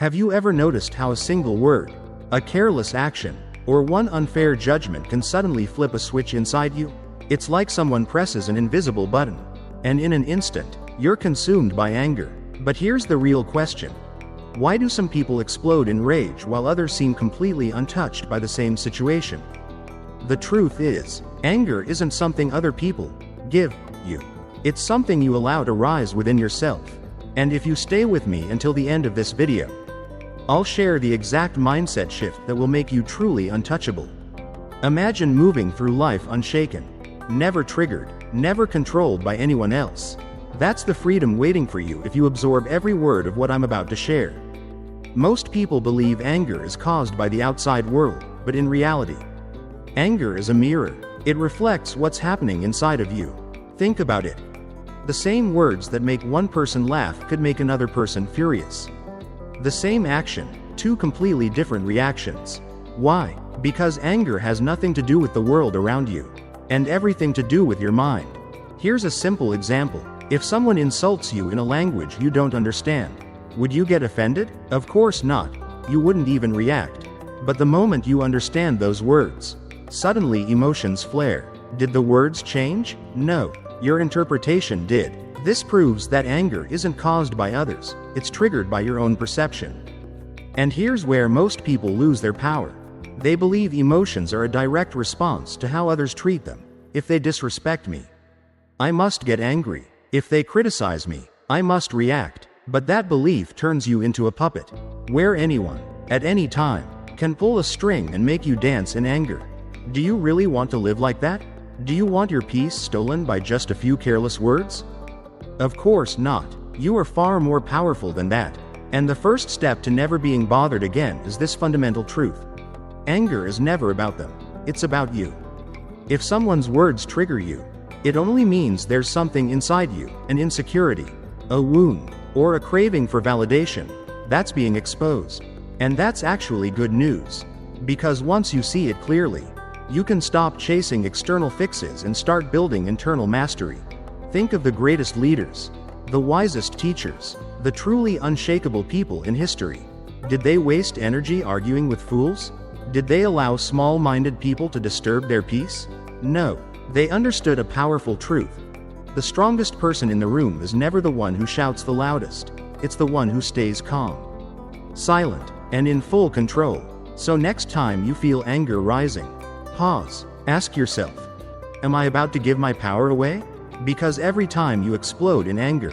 Have you ever noticed how a single word, a careless action, or one unfair judgment can suddenly flip a switch inside you? It's like someone presses an invisible button, and in an instant, you're consumed by anger. But here's the real question. Why do some people explode in rage while others seem completely untouched by the same situation? The truth is, anger isn't something other people give you. It's something you allow to rise within yourself. And if you stay with me until the end of this video, I'll share the exact mindset shift that will make you truly untouchable. Imagine moving through life unshaken, never triggered, never controlled by anyone else. That's the freedom waiting for you if you absorb every word of what I'm about to share. Most people believe anger is caused by the outside world, but in reality, anger is a mirror. It reflects what's happening inside of you. Think about it. The same words that make one person laugh could make another person furious. The same action, two completely different reactions. Why? Because anger has nothing to do with the world around you, and everything to do with your mind. Here's a simple example. If someone insults you in a language you don't understand, would you get offended? Of course not. You wouldn't even react. But the moment you understand those words, suddenly emotions flare. Did the words change? No. Your interpretation did. This proves that anger isn't caused by others, it's triggered by your own perception. And here's where most people lose their power. They believe emotions are a direct response to how others treat them. If they disrespect me, I must get angry. If they criticize me, I must react. But that belief turns you into a puppet, where anyone, at any time, can pull a string and make you dance in anger. Do you really want to live like that? Do you want your peace stolen by just a few careless words? Of course not. You are far more powerful than that. And the first step to never being bothered again is this fundamental truth. Anger is never about them. It's about you. If someone's words trigger you, it only means there's something inside you, an insecurity, a wound, or a craving for validation, that's being exposed. And that's actually good news. Because once you see it clearly, you can stop chasing external fixes and start building internal mastery. Think of the greatest leaders, the wisest teachers, the truly unshakable people in history. Did they waste energy arguing with fools? Did they allow small-minded people to disturb their peace? No. They understood a powerful truth. The strongest person in the room is never the one who shouts the loudest. It's the one who stays calm, silent, and in full control. So next time you feel anger rising, pause. Ask yourself, am I about to give my power away? Because every time you explode in anger,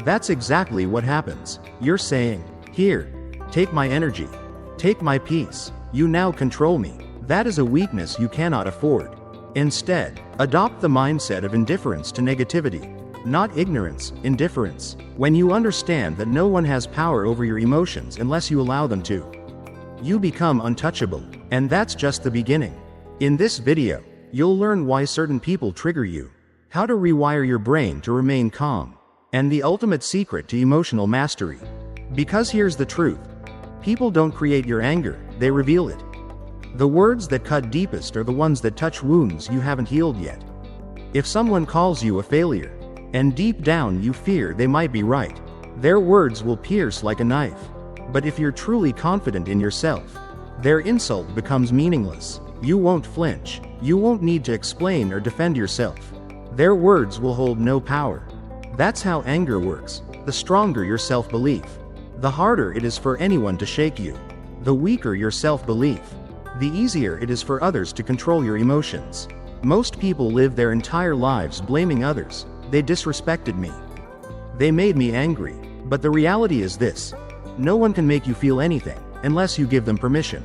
that's exactly what happens. You're saying, here, take my energy, take my peace, you now control me. That is a weakness you cannot afford. Instead, adopt the mindset of indifference to negativity, not ignorance, indifference. When you understand that no one has power over your emotions unless you allow them to, you become untouchable. And that's just the beginning. In this video, you'll learn why certain people trigger you, how to rewire your brain to remain calm, and the ultimate secret to emotional mastery. Because here's the truth. People don't create your anger, they reveal it. The words that cut deepest are the ones that touch wounds you haven't healed yet. If someone calls you a failure, and deep down you fear they might be right, their words will pierce like a knife. But if you're truly confident in yourself, their insult becomes meaningless. You won't flinch. You won't need to explain or defend yourself. Their words will hold no power. That's how anger works. The stronger your self-belief, the harder it is for anyone to shake you. The weaker your self-belief, the easier it is for others to control your emotions. Most people live their entire lives blaming others. They disrespected me. They made me angry. But the reality is this. No one can make you feel anything unless you give them permission.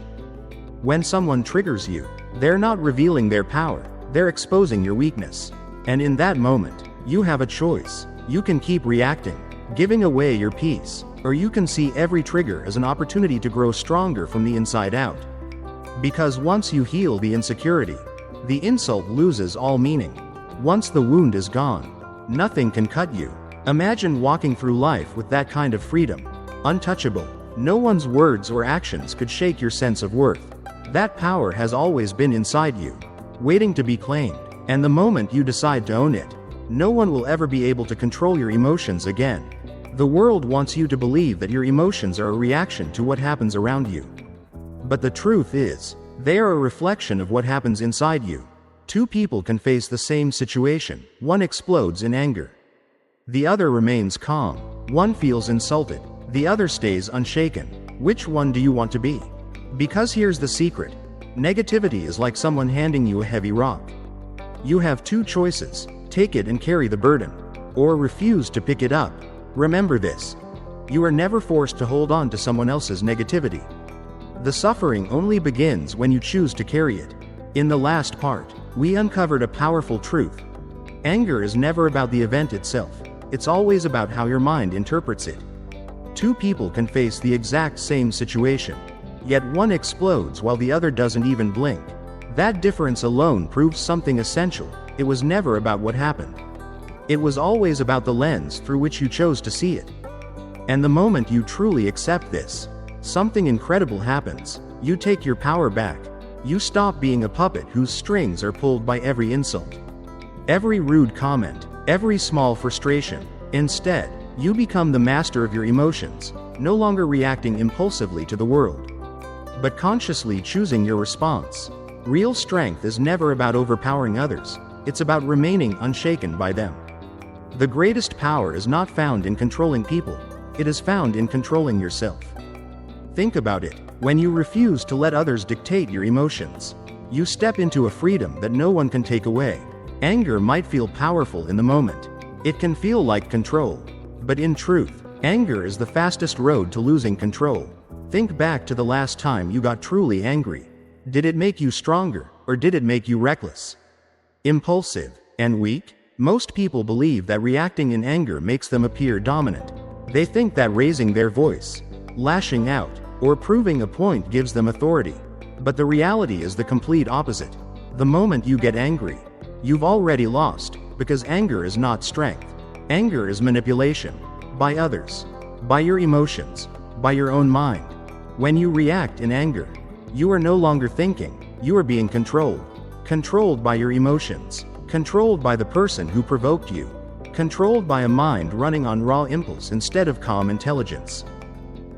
When someone triggers you, they're not revealing their power, they're exposing your weakness. And in that moment, you have a choice. You can keep reacting, giving away your peace, or you can see every trigger as an opportunity to grow stronger from the inside out. Because once you heal the insecurity, the insult loses all meaning. Once the wound is gone, nothing can cut you. Imagine walking through life with that kind of freedom. Untouchable. No one's words or actions could shake your sense of worth. That power has always been inside you, waiting to be claimed. And the moment you decide to own it, no one will ever be able to control your emotions again. The world wants you to believe that your emotions are a reaction to what happens around you. But the truth is, they are a reflection of what happens inside you. Two people can face the same situation. One explodes in anger. The other remains calm. One feels insulted. The other stays unshaken. Which one do you want to be? Because here's the secret. Negativity is like someone handing you a heavy rock. You have two choices: take it and carry the burden, or refuse to pick it up. Remember this. You are never forced to hold on to someone else's negativity. The suffering only begins when you choose to carry it. In the last part, we uncovered a powerful truth. Anger is never about the event itself. It's always about how your mind interprets it. Two people can face the exact same situation, yet one explodes while the other doesn't even blink. That difference alone proves something essential. It was never about what happened. It was always about the lens through which you chose to see it. And the moment you truly accept this, something incredible happens. You take your power back. You stop being a puppet whose strings are pulled by every insult, every rude comment, every small frustration. Instead, you become the master of your emotions, no longer reacting impulsively to the world, but consciously choosing your response. Real strength is never about overpowering others. It's about remaining unshaken by them. The greatest power is not found in controlling people. It is found in controlling yourself. Think about it. When you refuse to let others dictate your emotions, you step into a freedom that no one can take away. Anger might feel powerful in the moment. It can feel like control. But in truth, anger is the fastest road to losing control. Think back to the last time you got truly angry. Did it make you stronger, or did it make you reckless, impulsive, and weak? Most people believe that reacting in anger makes them appear dominant. They think that raising their voice, lashing out, or proving a point gives them authority. But the reality is the complete opposite. The moment you get angry, you've already lost, because anger is not strength. Anger is manipulation. By others, by your emotions, by your own mind. When you react in anger, you are no longer thinking, you are being controlled. Controlled by your emotions. Controlled by the person who provoked you. Controlled by a mind running on raw impulse instead of calm intelligence.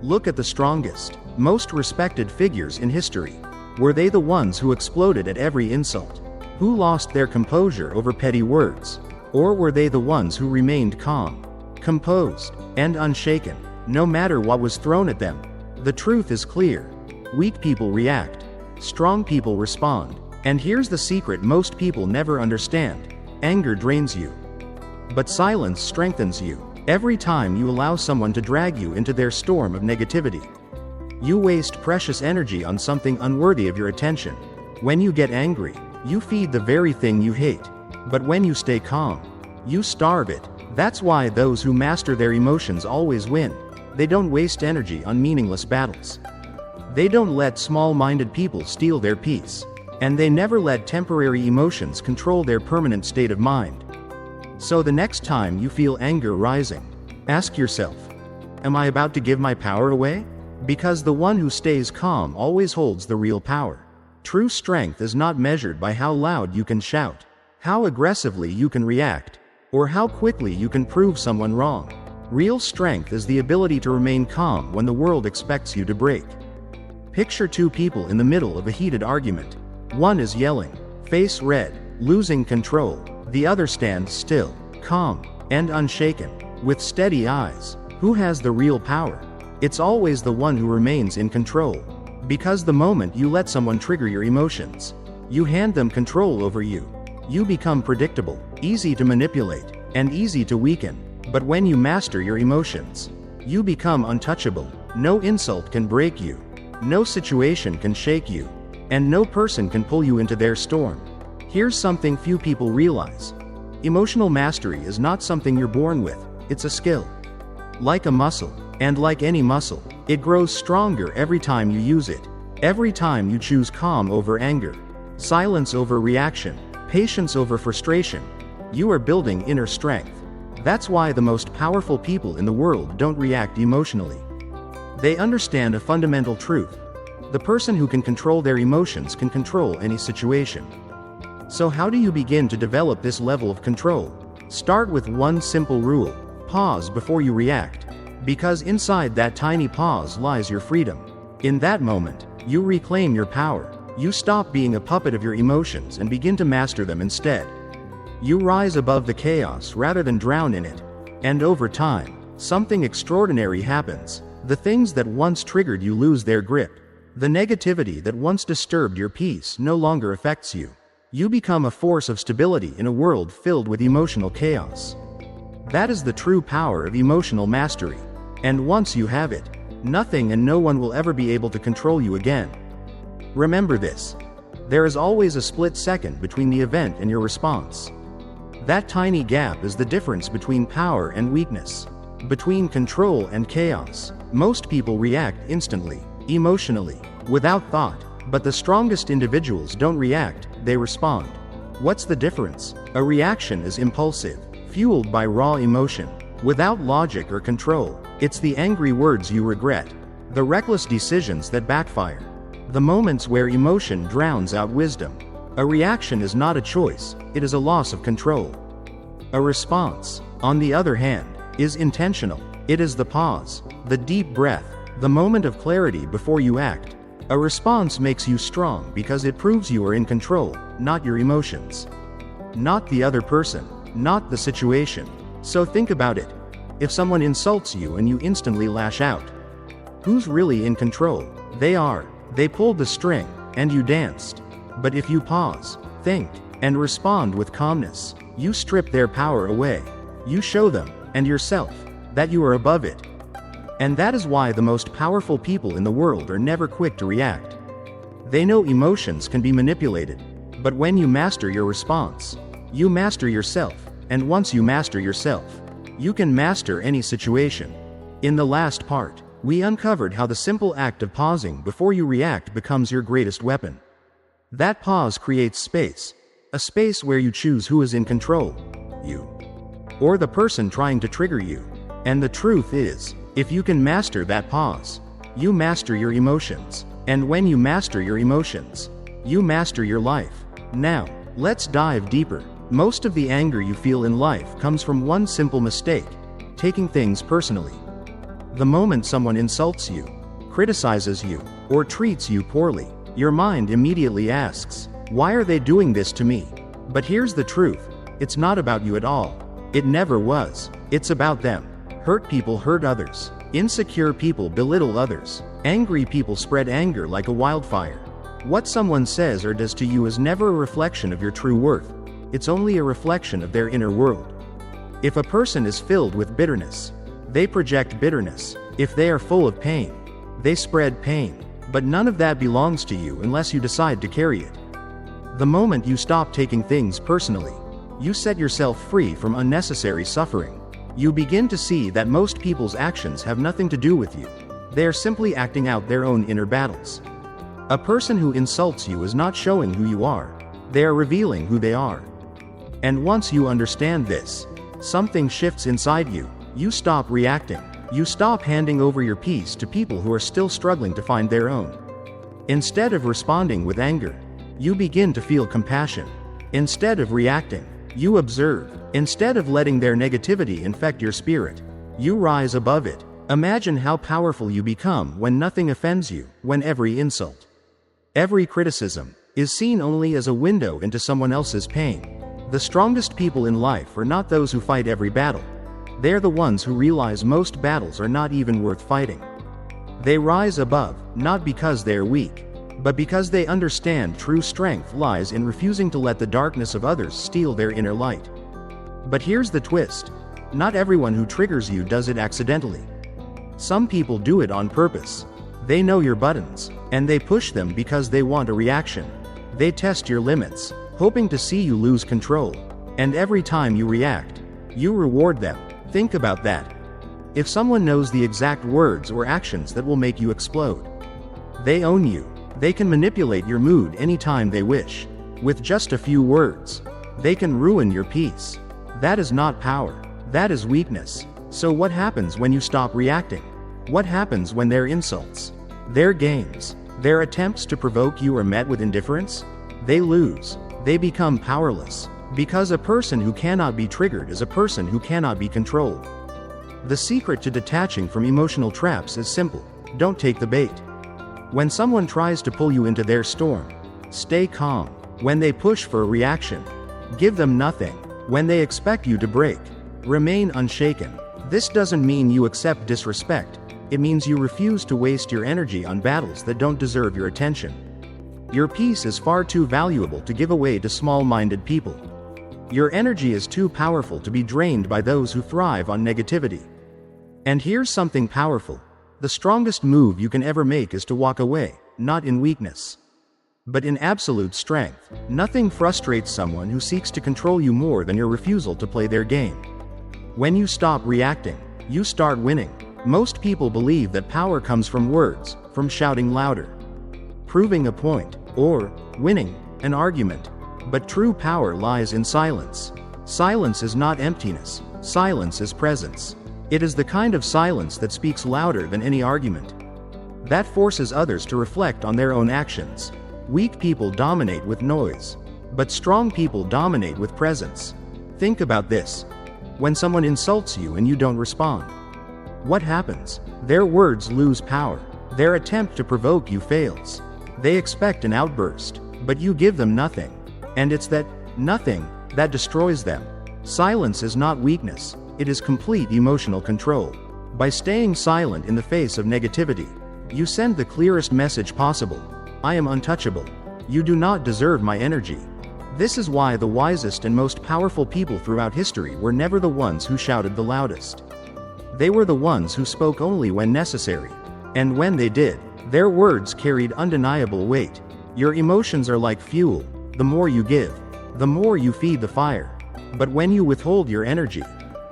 Look at the strongest, most respected figures in history. Were they the ones who exploded at every insult? Who lost their composure over petty words? Or were they the ones who remained calm, composed, and unshaken, no matter what was thrown at them? The truth is clear. Weak people react. Strong people respond. And here's the secret most people never understand. Anger drains you, but silence strengthens you. Every time you allow someone to drag you into their storm of negativity, you waste precious energy on something unworthy of your attention. When you get angry, you feed the very thing you hate. But when you stay calm, you starve it. That's why those who master their emotions always win. They don't waste energy on meaningless battles. They don't let small-minded people steal their peace. And they never let temporary emotions control their permanent state of mind. So the next time you feel anger rising, ask yourself, am I about to give my power away? Because the one who stays calm always holds the real power. True strength is not measured by how loud you can shout, how aggressively you can react, or how quickly you can prove someone wrong. Real strength is the ability to remain calm when the world expects you to break. Picture two people in the middle of a heated argument. One is yelling, face red, losing control. The other stands still, calm, and unshaken, with steady eyes. Who has the real power? It's always the one who remains in control. Because the moment you let someone trigger your emotions, you hand them control over you. You become predictable, easy to manipulate, and easy to weaken. But when you master your emotions, you become untouchable. No insult can break you. No situation can shake you. And no person can pull you into their storm. Here's something few people realize. Emotional mastery is not something you're born with, it's a skill. Like a muscle, and like any muscle, it grows stronger every time you use it. Every time you choose calm over anger, silence over reaction, patience over frustration, you are building inner strength. That's why the most powerful people in the world don't react emotionally. They understand a fundamental truth. The person who can control their emotions can control any situation. So how do you begin to develop this level of control? Start with one simple rule. Pause before you react. Because inside that tiny pause lies your freedom. In that moment, you reclaim your power. You stop being a puppet of your emotions and begin to master them instead. You rise above the chaos rather than drown in it. And over time, something extraordinary happens. The things that once triggered you lose their grip. The negativity that once disturbed your peace no longer affects you. You become a force of stability in a world filled with emotional chaos. That is the true power of emotional mastery. And once you have it, nothing and no one will ever be able to control you again. Remember this. There is always a split second between the event and your response. That tiny gap is the difference between power and weakness, between control and chaos. Most people react instantly, emotionally, without thought, but the strongest individuals don't react, they respond. What's the difference? A reaction is impulsive, fueled by raw emotion, without logic or control. It's the angry words you regret, the reckless decisions that backfire, the moments where emotion drowns out wisdom. A reaction is not a choice, it is a loss of control. A response, on the other hand, is intentional. It is the pause, the deep breath, the moment of clarity before you act. A response makes you strong because it proves you are in control, not your emotions, not the other person, not the situation. So think about it. If someone insults you and you instantly lash out, who's really in control? They are. They pulled the string, and you danced. But if you pause, think, and respond with calmness, you strip their power away. You show them, and yourself, that you are above it. And that is why the most powerful people in the world are never quick to react. They know emotions can be manipulated. But when you master your response, you master yourself, and once you master yourself, you can master any situation. In the last part, we uncovered how the simple act of pausing before you react becomes your greatest weapon. That pause creates space, a space where you choose who is in control, you, or the person trying to trigger you. And the truth is, if you can master that pause, you master your emotions. And when you master your emotions, you master your life. Now, let's dive deeper. Most of the anger you feel in life comes from one simple mistake: taking things personally. The moment someone insults you, criticizes you, or treats you poorly, your mind immediately asks, "Why are they doing this to me?" But here's the truth. It's not about you at all. It never was. It's about them. Hurt people hurt others. Insecure people belittle others. Angry people spread anger like a wildfire. What someone says or does to you is never a reflection of your true worth. It's only a reflection of their inner world. If a person is filled with bitterness, they project bitterness. If they are full of pain, they spread pain. But none of that belongs to you unless you decide to carry it. The moment you stop taking things personally, you set yourself free from unnecessary suffering. You begin to see that most people's actions have nothing to do with you. They are simply acting out their own inner battles. A person who insults you is not showing who you are. They are revealing who they are. And once you understand this, something shifts inside you. You stop reacting. You stop handing over your peace to people who are still struggling to find their own. Instead of responding with anger, you begin to feel compassion. Instead of reacting, you observe. Instead of letting their negativity infect your spirit, you rise above it. Imagine how powerful you become when nothing offends you, when every insult, every criticism, is seen only as a window into someone else's pain. The strongest people in life are not those who fight every battle. They're the ones who realize most battles are not even worth fighting. They rise above, not because they are weak, but because they understand true strength lies in refusing to let the darkness of others steal their inner light. But here's the twist. Not everyone who triggers you does it accidentally. Some people do it on purpose. They know your buttons, and they push them because they want a reaction. They test your limits, hoping to see you lose control. And every time you react, you reward them. Think about that. If someone knows the exact words or actions that will make you explode, they own you. They can manipulate your mood anytime they wish. With just a few words, they can ruin your peace. That is not power. That is weakness. So what happens when you stop reacting? What happens when their insults, their games, their attempts to provoke you are met with indifference? They lose. They become powerless. Because a person who cannot be triggered is a person who cannot be controlled. The secret to detaching from emotional traps is simple: don't take the bait. When someone tries to pull you into their storm, stay calm. When they push for a reaction, give them nothing. When they expect you to break, remain unshaken. This doesn't mean you accept disrespect. It means you refuse to waste your energy on battles that don't deserve your attention. Your peace is far too valuable to give away to small-minded people. Your energy is too powerful to be drained by those who thrive on negativity. And here's something powerful. The strongest move you can ever make is to walk away, not in weakness, but in absolute strength. Nothing frustrates someone who seeks to control you more than your refusal to play their game. When you stop reacting, you start winning. Most people believe that power comes from words, from shouting louder, proving a point, or winning an argument. But true power lies in silence. Silence is not emptiness. Silence is presence. It is the kind of silence that speaks louder than any argument. That forces others to reflect on their own actions. Weak people dominate with noise, but strong people dominate with presence. Think about this. When someone insults you and you don't respond, what happens? Their words lose power. Their attempt to provoke you fails. They expect an outburst, but you give them nothing. And it's that nothing that destroys them. Silence is not weakness. It is complete emotional control. By staying silent in the face of negativity, you send the clearest message possible. I am untouchable. You do not deserve my energy. This is why the wisest and most powerful people throughout history were never the ones who shouted the loudest. They were the ones who spoke only when necessary. And when they did, their words carried undeniable weight. Your emotions are like fuel. The more you give, the more you feed the fire. But when you withhold your energy,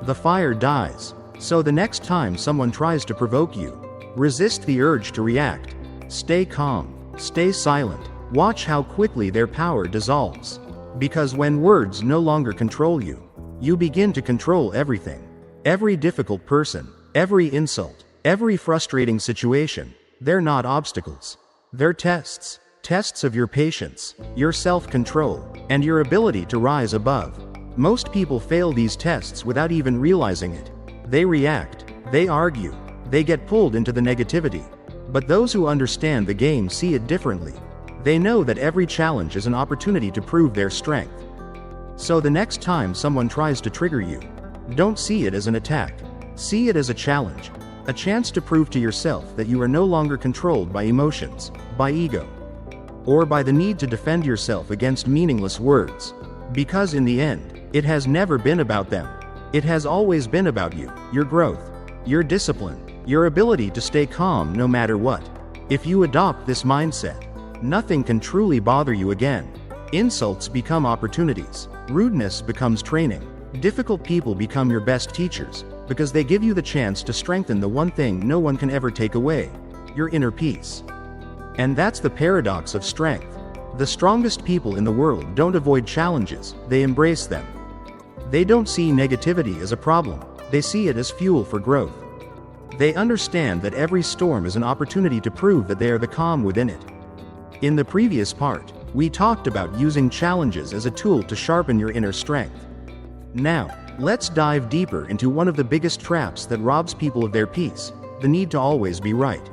the fire dies. So the next time someone tries to provoke you, resist the urge to react. Stay calm. Stay silent. Watch how quickly their power dissolves. Because when words no longer control you, you begin to control everything. Every difficult person, every insult, every frustrating situation, they're not obstacles. They're tests. Tests of your patience, your self-control, and your ability to rise above. Most people fail these tests without even realizing it. They react, they argue, they get pulled into the negativity. But those who understand the game see it differently. They know that every challenge is an opportunity to prove their strength. So the next time someone tries to trigger you, don't see it as an attack. See it as a challenge. A chance to prove to yourself that you are no longer controlled by emotions, by ego, or by the need to defend yourself against meaningless words. Because in the end, it has never been about them. It has always been about you, your growth, your discipline, your ability to stay calm no matter what. If you adopt this mindset, nothing can truly bother you again. Insults become opportunities. Rudeness becomes training. Difficult people become your best teachers, because they give you the chance to strengthen the one thing no one can ever take away: your inner peace. And that's the paradox of strength. The strongest people in the world don't avoid challenges, they embrace them. They don't see negativity as a problem, they see it as fuel for growth. They understand that every storm is an opportunity to prove that they are the calm within it. In the previous part, we talked about using challenges as a tool to sharpen your inner strength. Now, let's dive deeper into one of the biggest traps that robs people of their peace: the need to always be right.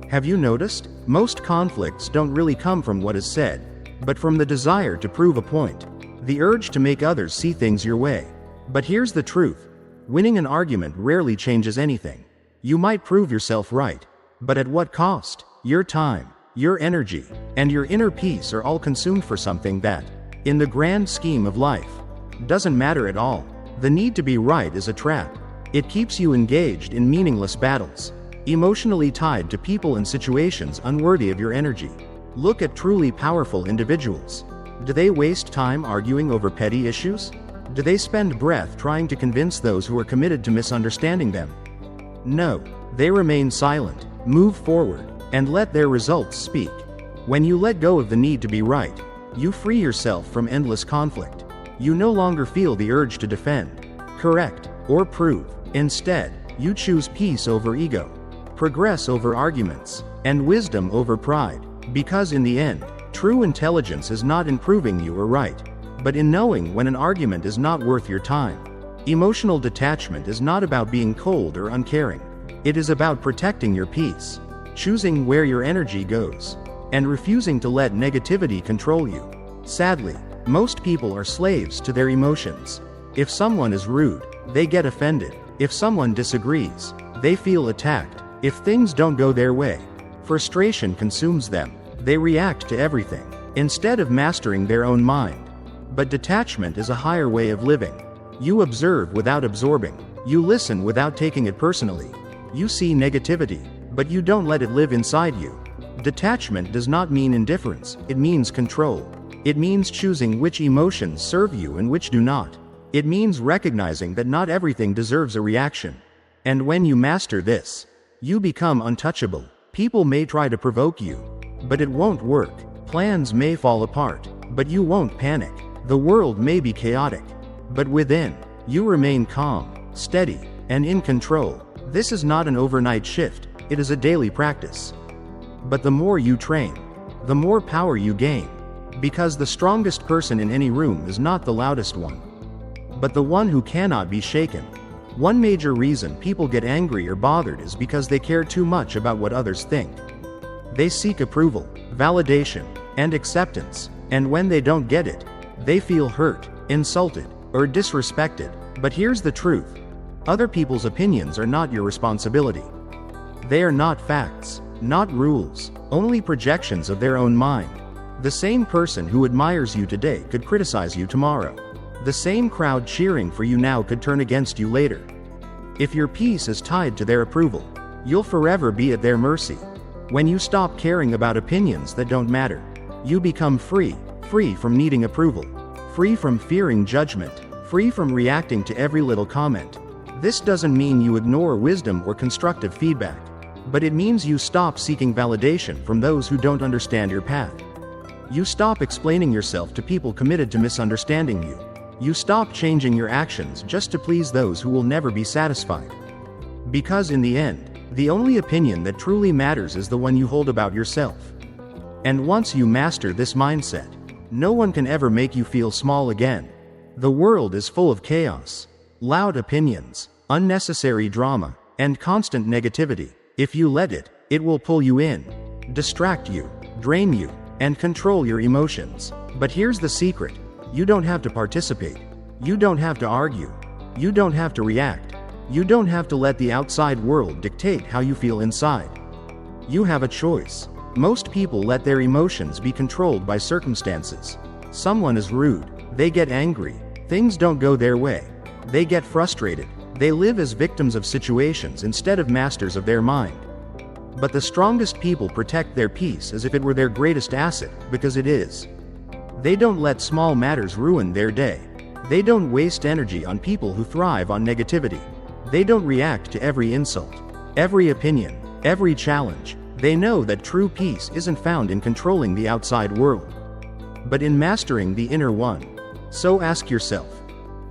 Have you noticed? Most conflicts don't really come from what is said, but from the desire to prove a point, the urge to make others see things your way. But here's the truth: winning an argument rarely changes anything. You might prove yourself right, but at what cost? Your time, your energy, and your inner peace are all consumed for something that, in the grand scheme of life, doesn't matter at all. The need to be right is a trap. It keeps you engaged in meaningless battles, emotionally tied to people and situations unworthy of your energy. Look at truly powerful individuals. Do they waste time arguing over petty issues? Do they spend breath trying to convince those who are committed to misunderstanding them? No, they remain silent, move forward, and let their results speak. When you let go of the need to be right, you free yourself from endless conflict. You no longer feel the urge to defend, correct, or prove. Instead, you choose peace over ego, progress over arguments, and wisdom over pride. Because in the end, true intelligence is not in proving you are right, but in knowing when an argument is not worth your time. Emotional detachment is not about being cold or uncaring. It is about protecting your peace, choosing where your energy goes, and refusing to let negativity control you. Sadly, most people are slaves to their emotions. If someone is rude, they get offended. If someone disagrees, they feel attacked. If things don't go their way, frustration consumes them. They react to everything, instead of mastering their own mind. But detachment is a higher way of living. You observe without absorbing. You listen without taking it personally. You see negativity, but you don't let it live inside you. Detachment does not mean indifference, it means control. It means choosing which emotions serve you and which do not. It means recognizing that not everything deserves a reaction. And when you master this, you become untouchable. People may try to provoke you, but it won't work. Plans may fall apart, but you won't panic. The world may be chaotic, but within, you remain calm, steady, and in control. This is not an overnight shift, it is a daily practice. But the more you train, the more power you gain. Because the strongest person in any room is not the loudest one, but the one who cannot be shaken. One major reason people get angry or bothered is because they care too much about what others think. They seek approval, validation, and acceptance, and when they don't get it, they feel hurt, insulted, or disrespected. But here's the truth. Other people's opinions are not your responsibility. They are not facts, not rules, only projections of their own mind. The same person who admires you today could criticize you tomorrow. The same crowd cheering for you now could turn against you later. If your peace is tied to their approval, you'll forever be at their mercy. When you stop caring about opinions that don't matter, you become free from needing approval, free from fearing judgment, free from reacting to every little comment. This doesn't mean you ignore wisdom or constructive feedback, but it means you stop seeking validation from those who don't understand your path. You stop explaining yourself to people committed to misunderstanding you. You stop changing your actions just to please those who will never be satisfied. Because in the end, the only opinion that truly matters is the one you hold about yourself. And once you master this mindset, no one can ever make you feel small again. The world is full of chaos, loud opinions, unnecessary drama, and constant negativity. If you let it, it will pull you in, distract you, drain you, and control your emotions. But here's the secret. You don't have to participate. You don't have to argue. You don't have to react. You don't have to let the outside world dictate how you feel inside. You have a choice. Most people let their emotions be controlled by circumstances. Someone is rude. They get angry. Things don't go their way. They get frustrated. They live as victims of situations instead of masters of their mind. But the strongest people protect their peace as if it were their greatest asset, because it is. They don't let small matters ruin their day. They don't waste energy on people who thrive on negativity. They don't react to every insult, every opinion, every challenge. They know that true peace isn't found in controlling the outside world, but in mastering the inner one. So ask yourself,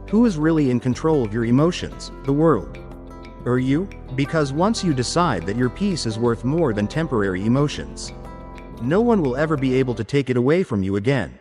who is really in control of your emotions, the world or you? Because once you decide that your peace is worth more than temporary emotions, no one will ever be able to take it away from you again.